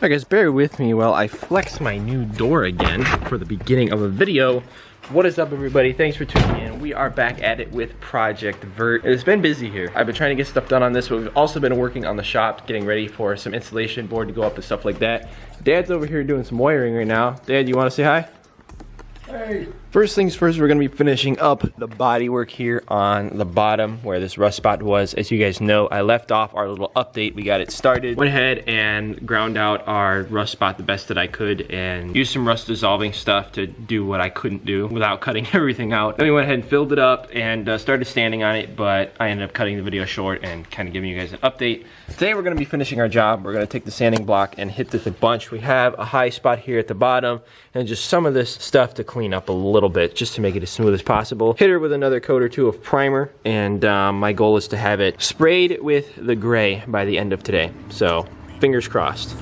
Alright guys, bear with me while I flex my new door again for the beginning of a video. What is up everybody? Thanks for tuning in. We are back at it with Project VERT. It's been busy here. I've been trying to get stuff done on this, but we've also been working on the shop, getting ready for some installation board to go up and stuff like that. Dad's over here doing some wiring right now. Dad, you want to say hi? Hey. First things first, we're going to be finishing up the body work here on the bottom where this rust spot was. As you guys know, I left off our little update. We got it started. Went ahead and ground out our rust spot the best that I could and used some rust dissolving stuff to do what I couldn't do without cutting everything out. Then we went ahead and filled it up and started standing on it, but I ended up cutting the video short and kind of giving you guys an update. Today we're going to be finishing our job. We're going to take the sanding block and hit this a bunch. We have a high spot here at the bottom and just some of this stuff to clean up a little bit just to make it as smooth as possible. Hit her with another coat or two of primer, and my goal is to have it sprayed with the gray by the end of today. So fingers crossed.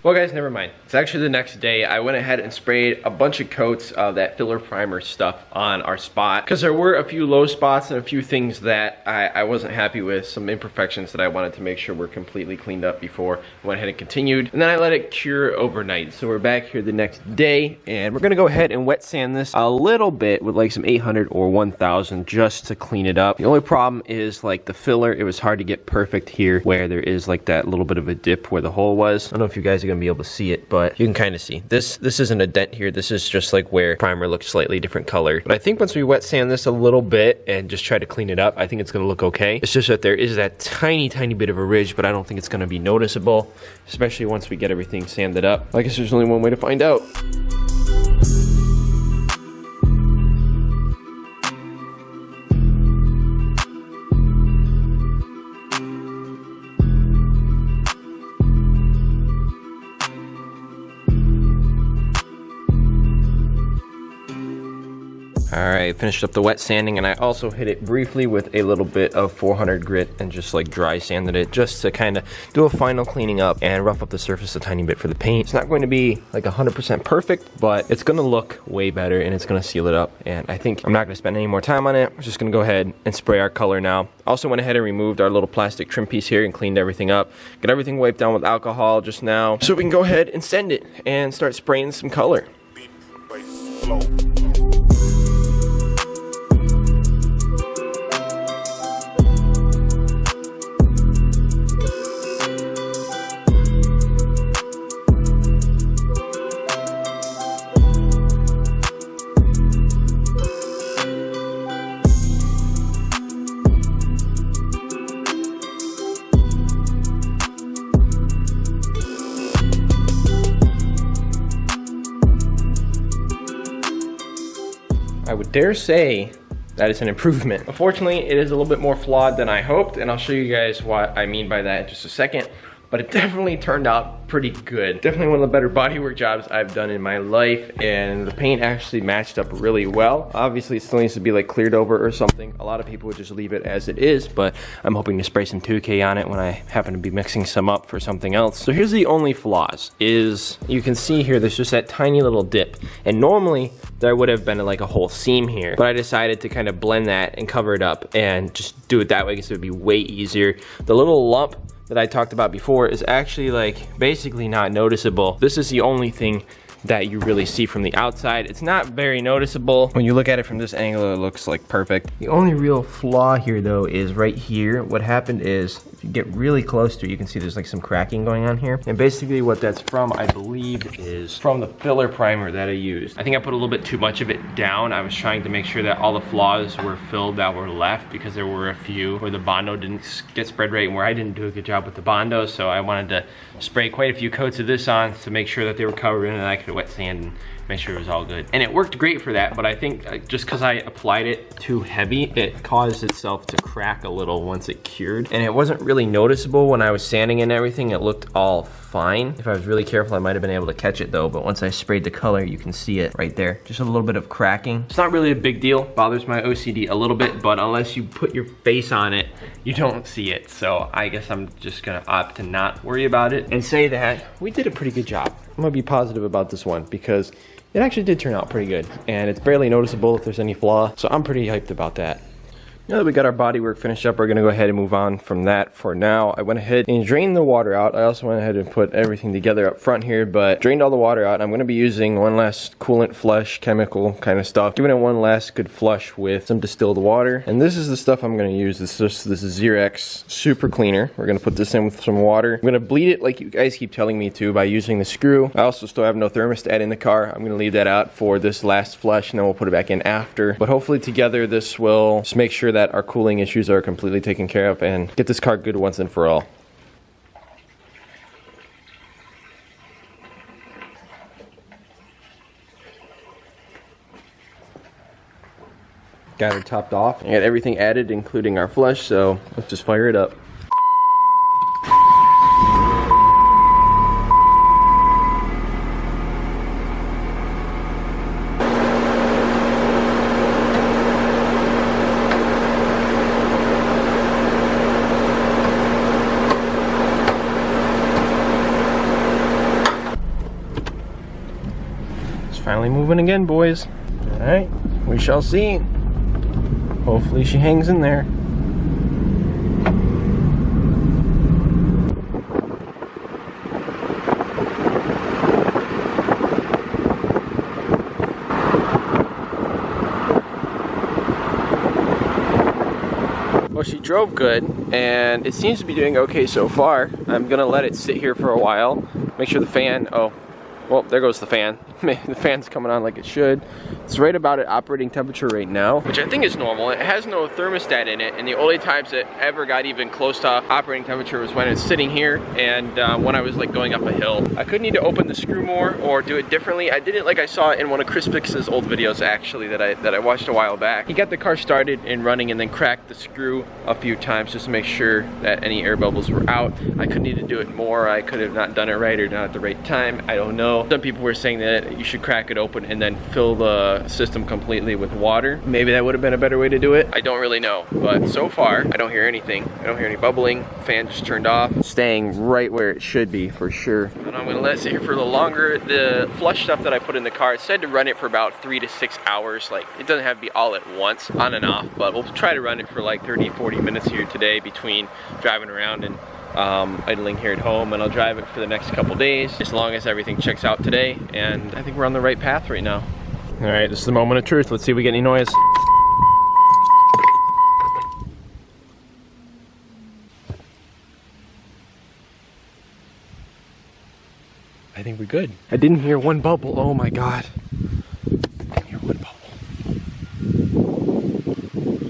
Well guys, never mind. It's actually the next day. I went ahead and sprayed a bunch of coats of that filler primer stuff on our spot because there were a few low spots and a few things that I wasn't happy with, some imperfections that I wanted to make sure were completely cleaned up before I went ahead and continued. And then I let it cure overnight. So we're back here the next day and we're gonna go ahead and wet sand this a little bit with like some 800 or 1000 just to clean it up. The only problem is like the filler, it was hard to get perfect here where there is like that little bit of a dip where the hole was. I don't know if you guys are gonna be able to see it, but you can kind of see this isn't a dent here. This is just like where primer looks slightly different color. But I think once we wet sand this a little bit and just try to clean it up, I think it's gonna look okay. It's just that there is that tiny bit of a ridge, but I don't think it's gonna be noticeable, especially once we get everything sanded up. I guess there's only one way to find out. Alright, finished up the wet sanding and I also hit it briefly with a little bit of 400 grit and just like dry sanded it just to kind of do a final cleaning up and rough up the surface a tiny bit for the paint. It's not going to be like 100% perfect, but it's going to look way better and it's going to seal it up. And I think I'm not going to spend any more time on it. We're just going to go ahead and spray our color now. Also went ahead and removed our little plastic trim piece here and cleaned everything up. Got everything wiped down with alcohol just now so we can go ahead and send it and start spraying some color. I would dare say that it's an improvement. Unfortunately, it is a little bit more flawed than I hoped, and I'll show you guys what I mean by that in just a second. But it definitely turned out pretty good. Definitely one of the better bodywork jobs I've done in my life, and the paint actually matched up really well. Obviously, it still needs to be like cleared over or something. A lot of people would just leave it as it is, but I'm hoping to spray some 2K on it when I happen to be mixing some up for something else. So here's the only flaws, is you can see here there's just that tiny little dip, and normally there would have been like a whole seam here, but I decided to kind of blend that and cover it up and just do it that way because it would be way easier. The little lump that I talked about before is actually like basically not noticeable. This is the only thing that you really see from the outside. It's not very noticeable. When you look at it from this angle, it looks like perfect. The only real flaw here though is right here. What happened is, if you get really close to it, you can see there's like some cracking going on here. And basically what that's from, I believe, is from the filler primer that I used. I think I put a little bit too much of it down. I was trying to make sure that all the flaws were filled that were left, because there were a few where the Bondo didn't get spread right and where I didn't do a good job with the Bondo. So I wanted to spray quite a few coats of this on to make sure that they were covered and I could wet sand make sure it was all good. And it worked great for that, but I think just because I applied it too heavy, it caused itself to crack a little once it cured. And it wasn't really noticeable when I was sanding and everything. It looked all fine. If I was really careful, I might have been able to catch it though, but once I sprayed the color, you can see it right there. Just a little bit of cracking. It's not really a big deal. Bothers my OCD a little bit, but unless you put your face on it, you don't see it. So I guess I'm just gonna opt to not worry about it and say that we did a pretty good job. I'm gonna be positive about this one because it actually did turn out pretty good, and it's barely noticeable if there's any flaw, so I'm pretty hyped about that. Now that we got our body work finished up, we're gonna go ahead and move on from that for now. I went ahead and drained the water out. I also went ahead and put everything together up front here, but drained all the water out. I'm gonna be using one last coolant flush, chemical kind of stuff, giving it one last good flush with some distilled water. And this is the stuff I'm gonna use. This is Xerox Super Cleaner. We're gonna put this in with some water. I'm gonna bleed it like you guys keep telling me to by using the screw. I also still have no thermostat in the car. I'm gonna leave that out for this last flush, and then we'll put it back in after. But hopefully together this will just make sure that our cooling issues are completely taken care of and get this car good once and for all. Got it topped off. I got everything added, including our flush, so let's just fire it up. Finally moving again, boys. All right, we shall see. Hopefully she hangs in there. Well, she drove good, and it seems to be doing okay so far. I'm gonna let it sit here for a while, make sure the fan, oh, well, there goes the fan. The fan's coming on like it should. It's right about at operating temperature right now, which I think is normal. It has no thermostat in it, and the only times it ever got even close to operating temperature was when it's sitting here and when I was like going up a hill. I could need to open the screw more or do it differently. I did it like I saw it in one of Chris Fix's old videos actually that I watched a while back. He got the car started and running and then cracked the screw a few times just to make sure that any air bubbles were out. I could need to do it more. I could have not done it right or not at the right time. I don't know. Some people were saying that you should crack it open and then fill the system completely with water. Maybe that would have been a better way to do it. I don't really know, but so far I don't hear anything. I don't hear any bubbling. Fan just turned off. It's staying right where it should be for sure. And I'm gonna let it sit here for a little longer. The flush stuff that I put in the car, it said to run it for about 3 to 6 hours. Like, it doesn't have to be all at once, on and off, but we'll try to run it for like 30-40 minutes here today between driving around and idling here at home, and I'll drive it for the next couple days as long as everything checks out today, and I think we're on the right path right now. All right, this is the moment of truth. Let's see if we get any noise. I think we're good. I didn't hear one bubble. Oh my God. I didn't hear one bubble.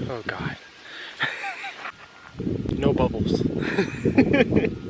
Oh God. No bubbles.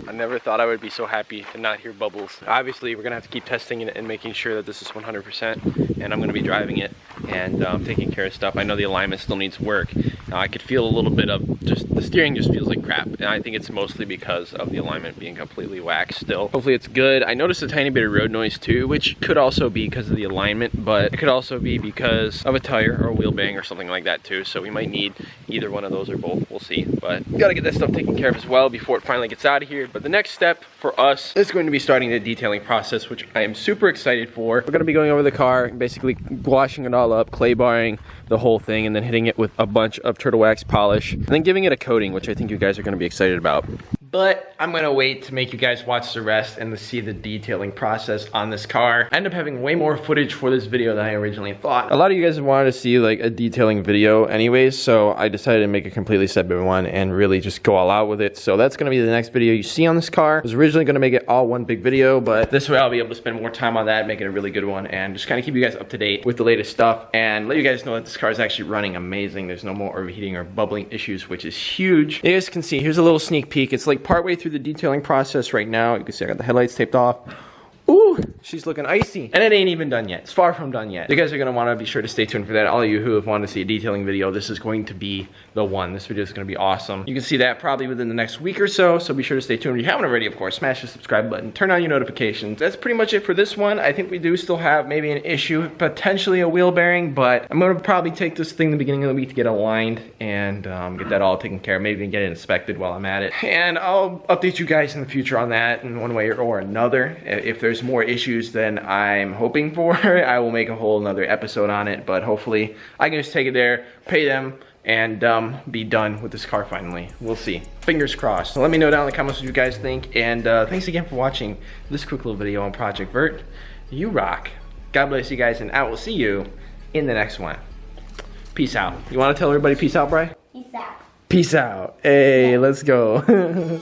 I never thought I would be so happy to not hear bubbles. Obviously, we're gonna have to keep testing it and making sure that this is 100%, and I'm gonna be driving it and taking care of stuff. I know the alignment still needs work. I could feel a little bit of just, the steering just feels like crap, and I think it's mostly because of the alignment being completely whack still. Hopefully it's good. I noticed a tiny bit of road noise too, which could also be because of the alignment, but it could also be because of a tire or a wheel bang or something like that too, so we might need either one of those or both. We'll see, but we gotta get that stuff taken care of as well before it finally gets out of here. But the next step for us is going to be starting the detailing process, which I am super excited for. We're gonna be going over the car, basically washing it all up, clay barring the whole thing, and then hitting it with a bunch of turtle wax polish, and then giving it a coating, which I think you guys are gonna be excited about. But I'm gonna wait to make you guys watch the rest and to see the detailing process on this car. I end up having way more footage for this video than I originally thought. A lot of you guys have wanted to see like a detailing video anyways, so I decided to make a completely separate one and really just go all out with it. So that's gonna be the next video you see on this car. I was originally gonna make it all one big video, but this way I'll be able to spend more time on that, making a really good one, and just kind of keep you guys up to date with the latest stuff and let you guys know that this car is actually running amazing. There's no more overheating or bubbling issues, which is huge. You guys can see, here's a little sneak peek. It's like partway through the detailing process right now. You can see I got the headlights taped off. Ooh, she's looking icy. And it ain't even done yet. It's far from done yet. You guys are gonna wanna be sure to stay tuned for that. All of you who have wanted to see a detailing video, this is going to be the one. This video is gonna be awesome. You can see that probably within the next week or so, so be sure to stay tuned. If you haven't already, of course, smash the subscribe button, turn on your notifications. That's pretty much it for this one. I think we do still have maybe an issue, potentially a wheel bearing, but I'm gonna probably take this thing the beginning of the week to get aligned and get that all taken care of, maybe even get it inspected while I'm at it. And I'll update you guys in the future on that in one way or another. If there's more issues than I'm hoping for, I will make a whole another episode on it, but hopefully I can just take it there, pay them, and be done with this car finally. We'll see. Fingers crossed. So let me know down in the comments what you guys think, and thanks again for watching this quick little video on Project VERT. You rock. God bless you guys, and I will see you in the next one. Peace out. You want to tell everybody peace out, Bri? Peace out. Peace out. Hey, let's go.